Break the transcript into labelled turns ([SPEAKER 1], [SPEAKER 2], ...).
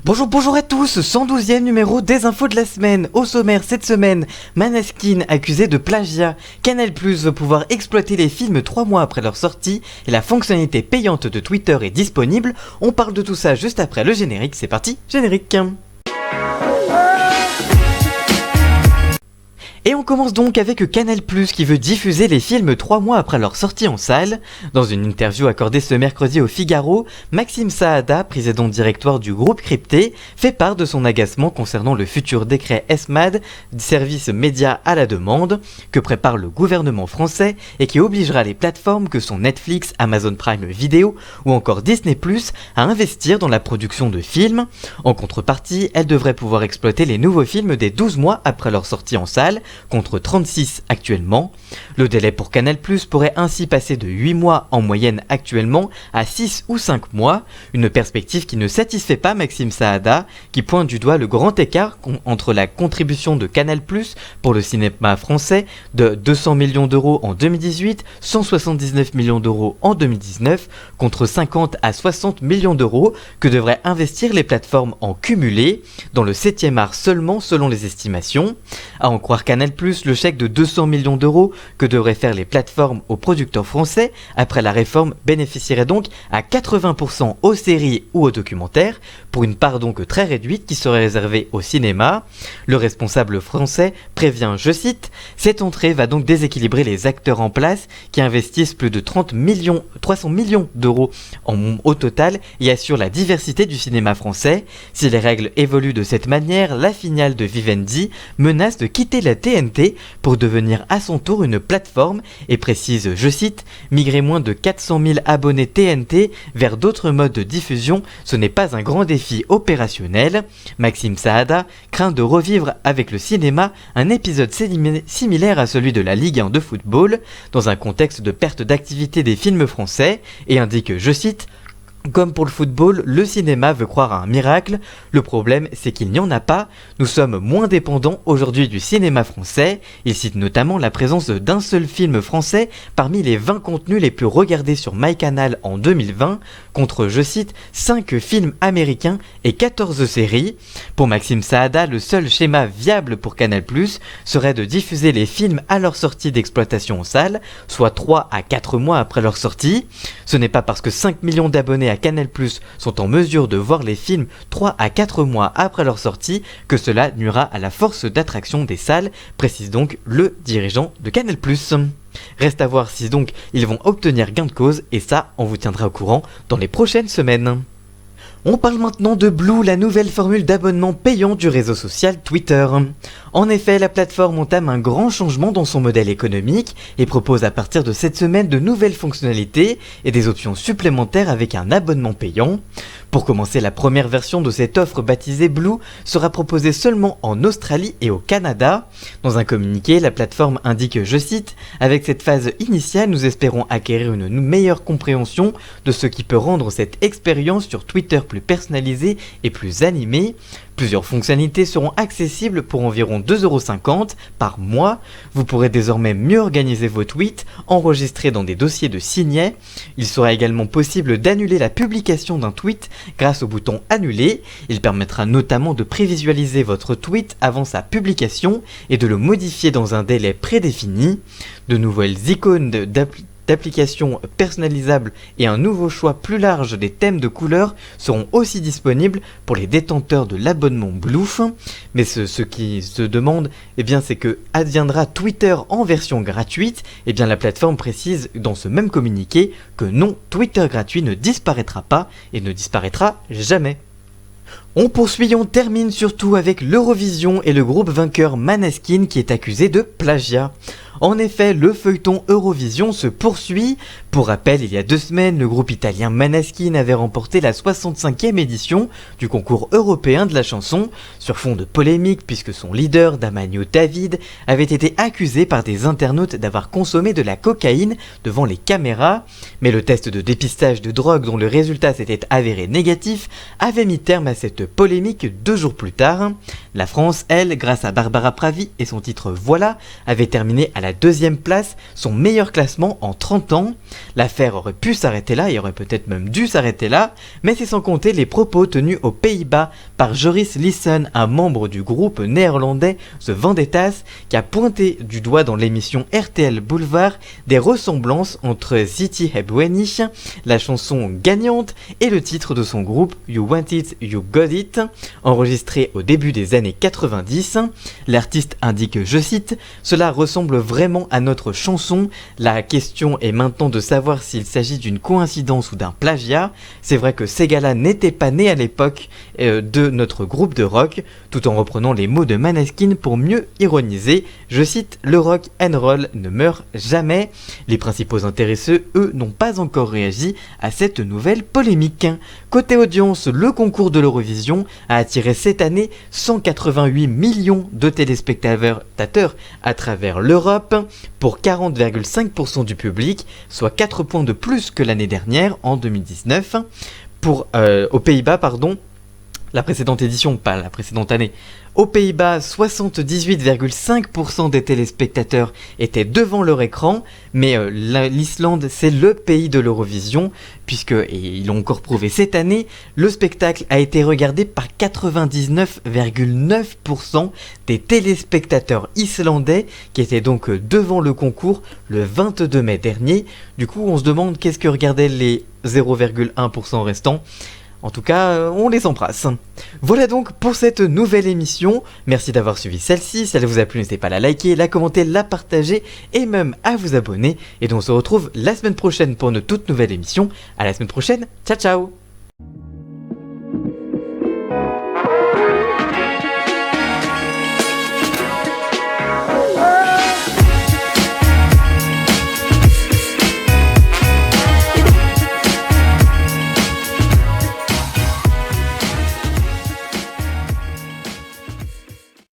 [SPEAKER 1] Bonjour à tous, 112e numéro des infos de la semaine. Au sommaire cette semaine, Måneskin accusé de plagiat. Canal+ veut pouvoir exploiter les films 3 mois après leur sortie et la fonctionnalité payante de Twitter est disponible. On parle de tout ça juste après le générique, c'est parti, générique. Et on commence donc avec Canal+, qui veut diffuser les films 3 mois après leur sortie en salle. Dans une interview accordée ce mercredi au Figaro, Maxime Saada, président directoire du groupe Crypté, fait part de son agacement concernant le futur décret SMAD, service média à la demande, que prépare le gouvernement français et qui obligera les plateformes que sont Netflix, Amazon Prime Video ou encore Disney+, à investir dans la production de films. En contrepartie, elles devraient pouvoir exploiter les nouveaux films dès 12 mois après leur sortie en salle, contre 36 actuellement. Le délai pour Canal+ pourrait ainsi passer de 8 mois en moyenne actuellement à 6 ou 5 mois, une perspective qui ne satisfait pas Maxime Saada, qui pointe du doigt le grand écart entre la contribution de Canal+ pour le cinéma français de 200 millions d'euros en 2018, 179 millions d'euros en 2019, contre 50 à 60 millions d'euros que devraient investir les plateformes en cumulé, dans le 7e art seulement selon les estimations. À en croire Canal+, le chèque de 200 millions d'euros que devraient faire les plateformes aux producteurs français après la réforme bénéficierait donc à 80% aux séries ou aux documentaires, pour une part donc très réduite qui serait réservée au cinéma. Le responsable français prévient, je cite, « Cette entrée va donc déséquilibrer les acteurs en place qui investissent plus de 300 millions d'euros au total et assurent la diversité du cinéma français. Si les règles évoluent de cette manière, la finale de Vivendi menace de quitter la TNT pour devenir à son tour une plateforme et précise, je cite, « Migrer moins de 400 000 abonnés TNT vers d'autres modes de diffusion, ce n'est pas un grand défi opérationnel. » Maxime Saada craint de revivre avec le cinéma un épisode similaire à celui de la Ligue 1 de football, dans un contexte de perte d'activité des films français, et indique, je cite, « Comme pour le football, le cinéma veut croire à un miracle. Le problème, c'est qu'il n'y en a pas. Nous sommes moins dépendants aujourd'hui du cinéma français. » Il cite notamment la présence d'un seul film français parmi les 20 contenus les plus regardés sur MyCanal en 2020, contre, je cite, 5 films américains et 14 séries. Pour Maxime Saada, le seul schéma viable pour Canal+ serait de diffuser les films à leur sortie d'exploitation en salle, soit 3 à 4 mois après leur sortie. Ce n'est pas parce que 5 millions d'abonnés à Canal+ sont en mesure de voir les films 3 à 4 mois après leur sortie que cela nuira à la force d'attraction des salles, précise donc le dirigeant de Canal+. Reste à voir si donc ils vont obtenir gain de cause, et ça on vous tiendra au courant dans les prochaines semaines. On parle maintenant de Blue, la nouvelle formule d'abonnement payant du réseau social Twitter. En effet, la plateforme entame un grand changement dans son modèle économique et propose à partir de cette semaine de nouvelles fonctionnalités et des options supplémentaires avec un abonnement payant. Pour commencer, la première version de cette offre baptisée Blue sera proposée seulement en Australie et au Canada. Dans un communiqué, la plateforme indique, je cite, « Avec cette phase initiale, nous espérons acquérir une meilleure compréhension de ce qui peut rendre cette expérience sur Twitter plus personnalisée et plus animée. Plusieurs fonctionnalités seront accessibles pour environ 2,50€ par mois. Vous pourrez désormais mieux organiser vos tweets, enregistrer dans des dossiers de signets. Il sera également possible d'annuler la publication d'un tweet grâce au bouton annuler. Il permettra notamment de prévisualiser votre tweet avant sa publication et de le modifier dans un délai prédéfini. De nouvelles icônes d'applications personnalisables et un nouveau choix plus large des thèmes de couleurs seront aussi disponibles pour les détenteurs de l'abonnement Blue. Mais ce qui se demande, c'est que adviendra Twitter en version gratuite. La plateforme précise dans ce même communiqué que non, Twitter gratuit ne disparaîtra pas et ne disparaîtra jamais. On poursuit, on termine surtout avec l'Eurovision et le groupe vainqueur Måneskin qui est accusé de plagiat. En effet, le feuilleton Eurovision se poursuit. Pour rappel, il y a 2 semaines, le groupe italien Måneskin avait remporté la 65e édition du concours européen de la chanson, sur fond de polémique puisque son leader, Damano David, avait été accusé par des internautes d'avoir consommé de la cocaïne devant les caméras. Mais le test de dépistage de drogue dont le résultat s'était avéré négatif avait mis terme à cette polémique 2 jours plus tard. La France, elle, grâce à Barbara Pravi et son titre Voilà, avait terminé à la 2e place, son meilleur classement en 30 ans. L'affaire aurait pu s'arrêter là, et aurait peut-être même dû s'arrêter là, mais c'est sans compter les propos tenus aux Pays-Bas par Joris Lissen, un membre du groupe néerlandais The Vendettas, qui a pointé du doigt dans l'émission RTL Boulevard des ressemblances entre Ziti Hebwenig, la chanson gagnante, et le titre de son groupe You Want It, You Got It, enregistré au début des années 90. L'artiste indique, je cite, « Cela ressemble vraiment à notre chanson. La question est maintenant de savoir s'il s'agit d'une coïncidence ou d'un plagiat. C'est vrai que ces gars-là n'étaient pas nés à l'époque de notre groupe de rock », tout en reprenant les mots de Maneskin pour mieux ironiser. Je cite, « Le rock and roll ne meurt jamais ». Les principaux intéressés, eux, n'ont pas encore réagi à cette nouvelle polémique. Côté audience, le concours de l'Eurovision a attiré cette année 188 millions de téléspectateurs à travers l'Europe pour 40,5% du public, soit 4 points de plus que l'année dernière en 2019. Aux Pays-Bas, la précédente édition, pas la précédente année. Aux Pays-Bas, 78,5% des téléspectateurs étaient devant leur écran, mais l'Islande, c'est le pays de l'Eurovision, puisque, et ils l'ont encore prouvé cette année, le spectacle a été regardé par 99,9% des téléspectateurs islandais, qui étaient donc devant le concours le 22 mai dernier. Du coup, on se demande qu'est-ce que regardaient les 0,1% restants. En tout cas, on les embrasse. Voilà donc pour cette nouvelle émission. Merci d'avoir suivi celle-ci. Si elle vous a plu, n'hésitez pas à la liker, la commenter, la partager et même à vous abonner. Et donc on se retrouve la semaine prochaine pour une toute nouvelle émission. À la semaine prochaine. Ciao ciao.